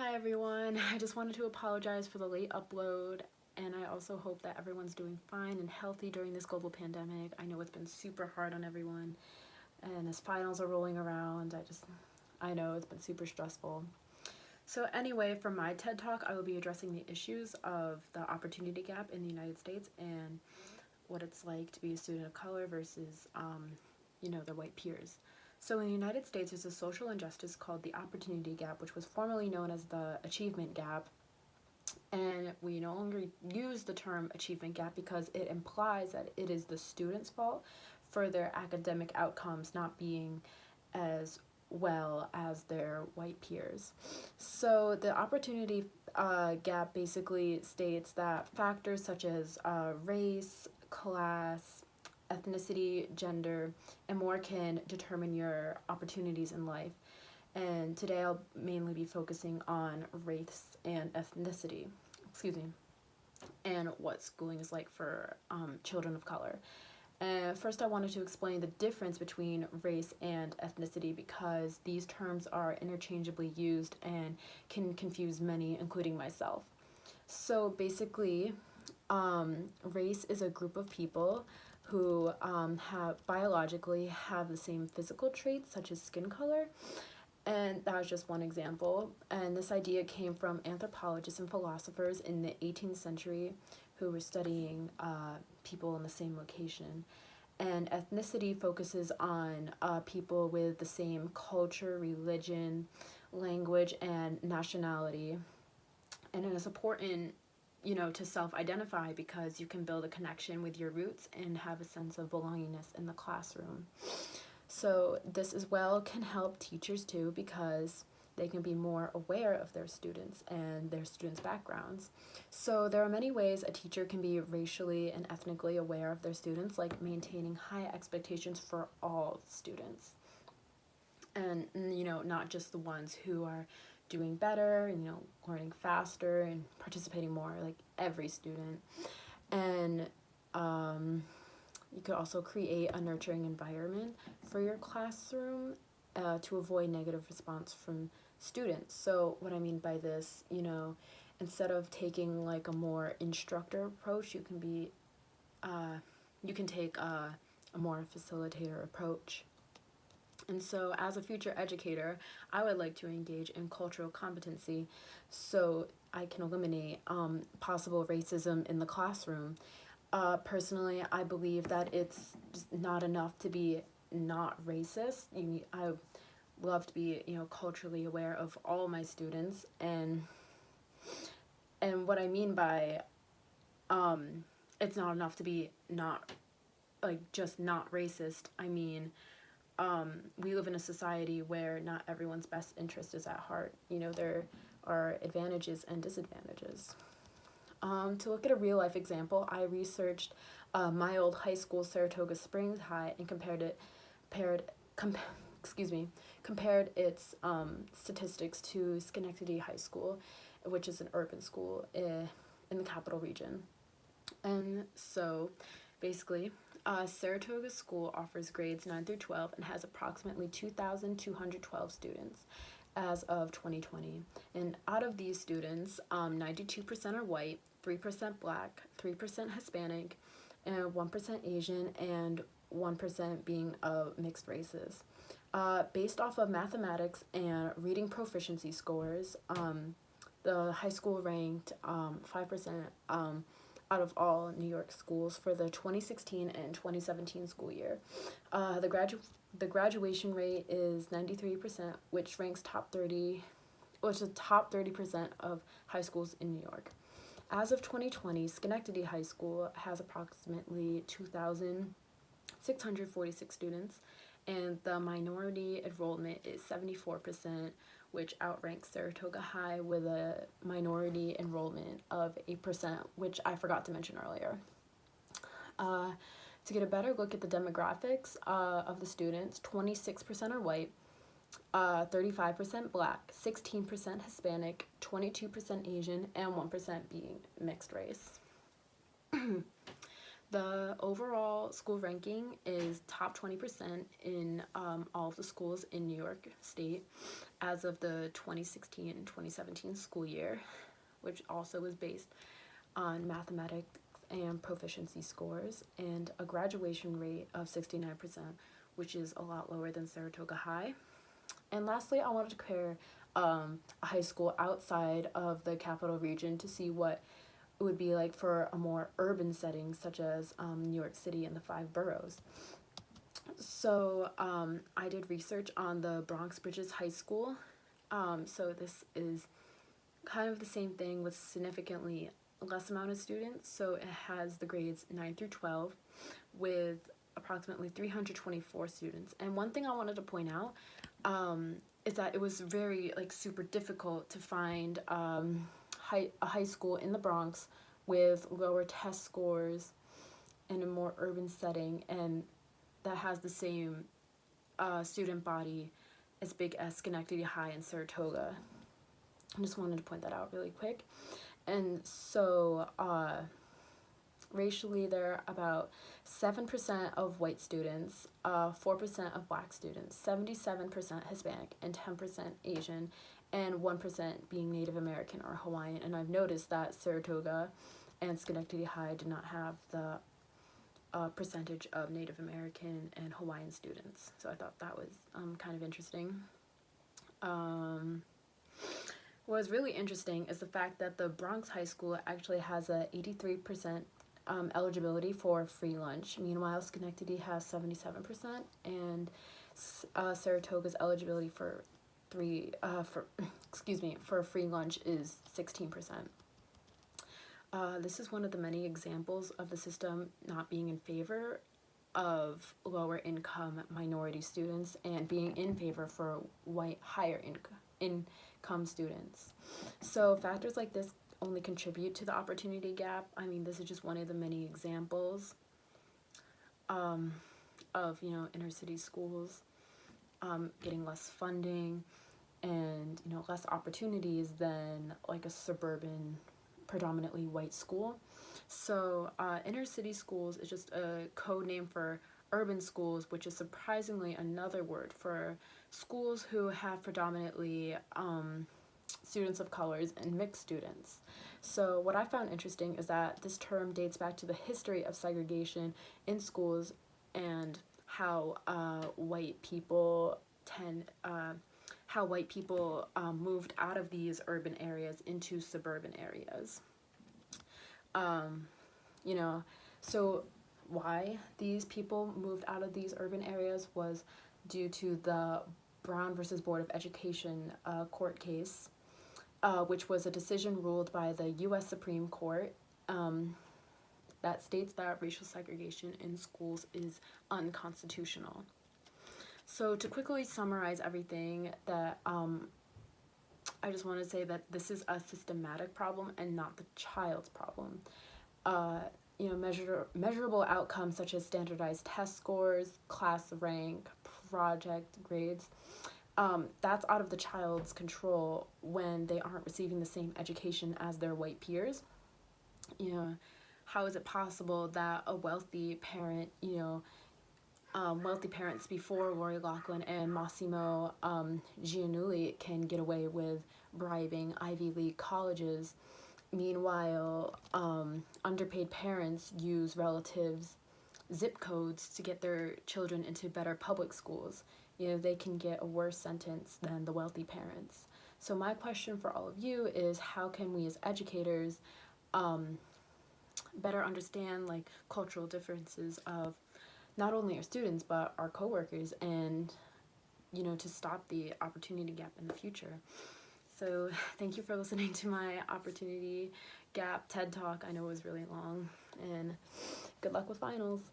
Hi everyone, I just wanted to apologize for the late upload, and I also hope that everyone's doing fine and healthy during this global pandemic. I know it's been super hard on everyone, and as finals are rolling around, I know it's been super stressful. So anyway, for my TED Talk, I will be addressing the issues of the opportunity gap in the United States and what it's like to be a student of color versus, their white peers. So in the United States, there's a social injustice called the opportunity gap, which was formerly known as the achievement gap. And we no longer use the term achievement gap because it implies that it is the student's fault for their academic outcomes not being as well as their white peers. So the opportunity gap basically states that factors such as race, class, ethnicity, gender, and more can determine your opportunities in life. And today I'll mainly be focusing on race and ethnicity, and what schooling is like for children of color. And first, I wanted to explain the difference between race and ethnicity because these terms are interchangeably used and can confuse many, including myself. So basically, race is a group of people who have biologically have the same physical traits such as skin color, and that was just one example. And this idea came from anthropologists and philosophers in the 18th century who were studying people in the same location. And ethnicity focuses on people with the same culture, religion, language, and nationality. And it is important, to self-identify because you can build a connection with your roots and have a sense of belongingness in the classroom. So this as well can help teachers too because they can be more aware of their students and their students' backgrounds. So there are many ways a teacher can be racially and ethnically aware of their students, like maintaining high expectations for all students. And, not just the ones who are doing better, and, learning faster and participating more, like every student. And you could also create a nurturing environment for your classroom to avoid negative response from students. So what I mean by this, instead of taking like a more instructor approach, you can take a more facilitator approach. And so as a future educator, I would like to engage in cultural competency so I can eliminate possible racism in the classroom. Personally, I believe that it's just not enough to be not racist. I love to be, culturally aware of all my students, and what I mean by it's not enough to be not just not racist. I mean, we live in a society where not everyone's best interest is at heart. There are advantages and disadvantages. To look at a real life example, I researched my old high school, Saratoga Springs High, and compared its statistics to Schenectady High School, which is an urban school in the capital region. And so, basically, Saratoga School offers grades 9 through 12 and has approximately 2,212 students as of 2020. And out of these students, 92% are white, 3% black, 3% Hispanic, and 1% Asian, and 1% being of mixed races. Based off of mathematics and reading proficiency scores, the high school ranked 5% out of all New York schools for the 2016 and 2017 school year. The graduation rate is 93%, which ranks which is the top 30% of high schools in New York. As of 2020, Schenectady High School has approximately 2,646 students, and the minority enrollment is 74%, which outranks Saratoga High with a minority enrollment of 8%, which I forgot to mention earlier. To get a better look at the demographics of the students, 26% are white, 35% black, 16% Hispanic, 22% Asian, and 1% being mixed race. The overall school ranking is top 20% in all of the schools in New York State as of the 2016-2017 school year, which also was based on mathematics and proficiency scores, and a graduation rate of 69%, which is a lot lower than Saratoga High. And lastly, I wanted to compare a high school outside of the capital region to see what it would be like for a more urban setting, such as New York City and the 5 boroughs. So I did research on the Bronx Bridges High School. So this is kind of the same thing with significantly less amount of students. So it has the grades 9 through 12 with approximately 324 students. And one thing I wanted to point out is that it was very super difficult to find a high school in the Bronx with lower test scores in a more urban setting and that has the same student body as big as Schenectady High and Saratoga. I just wanted to point that out really quick. And so racially, there are about 7% of white students, 4% of black students, 77% Hispanic, and 10% Asian, and 1% being Native American or Hawaiian. And I've noticed that Saratoga and Schenectady High did not have the percentage of Native American and Hawaiian students. So I thought that was kind of interesting. What's really interesting is the fact that the Bronx High School actually has a 83% eligibility for free lunch. Meanwhile, Schenectady has 77%, and Saratoga's eligibility for free lunch is 16%. This is one of the many examples of the system not being in favor of lower income minority students and being in favor for white higher income students. So factors like this only contribute to the opportunity gap. I mean, this is just one of the many examples of inner city schools getting less funding and less opportunities than like a suburban predominantly white school. So inner city schools is just a code name for urban schools, which is surprisingly another word for schools who have predominantly students of colors and mixed students. So what I found interesting is that this term dates back to the history of segregation in schools and how white people moved out of these urban areas into suburban areas. So why these people moved out of these urban areas was due to the Brown versus Board of Education court case, which was a decision ruled by the U.S. Supreme Court that states that racial segregation in schools is unconstitutional. So to quickly summarize everything, that I just want to say that this is a systematic problem and not the child's problem. Measurable outcomes such as standardized test scores, class rank, project grades, that's out of the child's control when they aren't receiving the same education as their white peers. How is it possible that a wealthy parent, wealthy parents before Lori Loughlin and Massimo Giannulli can get away with bribing Ivy League colleges? Meanwhile, underpaid parents use relatives' zip codes to get their children into better public schools. They can get a worse sentence than the wealthy parents. So my question for all of you is, how can we as educators better understand cultural differences of not only our students but our coworkers, and to stop the opportunity gap in the future? So thank you for listening to my opportunity gap TED Talk. I know it was really long, and good luck with finals.